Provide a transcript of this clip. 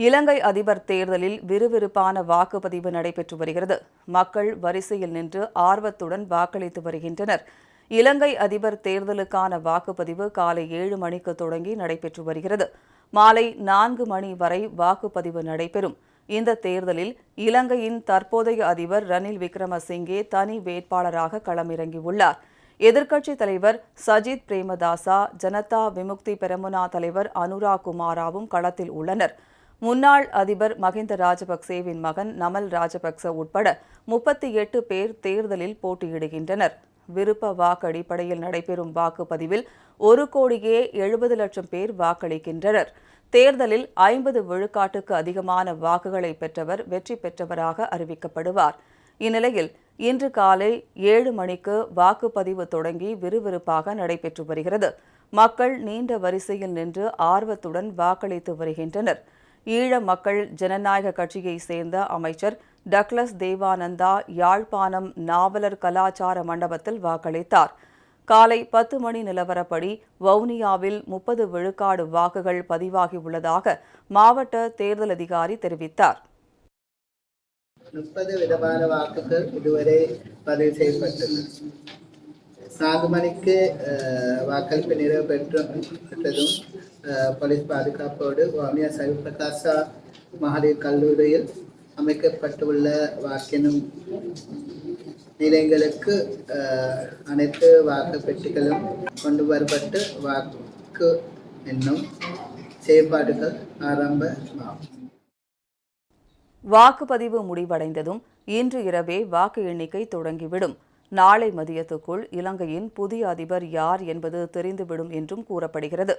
இலங்கை அதிபர் தேர்தலில் விறுவிறுப்பான வாக்குப்பதிவு நடைபெற்று வருகிறது. மக்கள் வரிசையில் நின்று ஆர்வத்துடன் வாக்களித்து வருகின்றனர். இலங்கை அதிபர் தேர்தலுக்கான வாக்குப்பதிவு காலை 7 மணிக்கு தொடங்கி நடைபெற்று வருகிறது. மாலை 4 மணி வரை வாக்குப்பதிவு நடைபெறும். இந்த தேர்தலில் இலங்கையின் தற்போதைய அதிபர் ரணில் விக்ரமசிங்கே தனி வேட்பாளராக களமிறங்கியுள்ளார். எதிர்க்கட்சித் தலைவர் சஜித் பிரேமதாசா, ஜனதா விமுக்தி பெரமுனா தலைவர் அனுரா குமாராவும் களத்தில் உள்ளனர். முன்னாள் அதிபர் மஹிந்த ராஜபக்சேவின் மகன் நமல் ராஜபக்ச உட்பட 38 பேர் தேர்தலில் போட்டியிடுகின்றனர். விருப்ப வாக்கு அடிப்படையில் நடைபெறும் வாக்குப்பதிவில் 1,70,00,000 பேர் வாக்களிக்கின்றனர். தேர்தலில் 50 விழுக்காட்டுக்கு அதிகமான வாக்குகளை பெற்றவர் வெற்றி பெற்றவராக அறிவிக்கப்படுவார். இந்நிலையில் இன்று காலை 7 மணிக்கு வாக்குப்பதிவு தொடங்கி விறுவிறுப்பாக நடைபெற்று வருகிறது. மக்கள் நீண்ட வரிசையில் நின்று ஆர்வத்துடன் வாக்களித்து வருகின்றனர். ஈழ மக்கள் ஜனநாயக கட்சியைச் சேர்ந்த அமைச்சர் டக்ளஸ் தேவானந்தா யாழ்ப்பாணம் நாவலர் கலாச்சார மண்டபத்தில் வாக்களித்தார். காலை 10 மணி நிலவரப்படி வவுனியாவில் 30 விழுக்காடு வாக்குகள் பதிவாகியுள்ளதாக மாவட்ட தேர்தல் அதிகாரி தெரிவித்தார். 30 விதமான வாக்குகள் இதுவரை பதிவு செய்யப்பட்டது. 4 மணிக்கு வாக்களிப்பு நிறைவு பெற்றதும் போலீஸ் பாதுகாப்போடு வவுனியா சைவப்பிரகாசா மகளிர் கல்லூரியில் அமைக்கப்பட்டுள்ள வாக்கெண்ணும் நிலையங்களுக்கு அனைத்து வாக்கு பெட்டிகளும் கொண்டு வரப்பட்டு வாக்கு எண்ணும் செயற்பாடுகள் ஆரம்பமாகும். வாக்குப்பதிவு முடிவடைந்ததும் இன்று இரவே வாக்கு எண்ணிக்கை தொடங்கிவிடும். நாளை மதியத்துக்குள் இலங்கையின் புதிய அதிபர் யார் என்பது தெரிந்துவிடும் என்றும் கூறப்படுகிறது.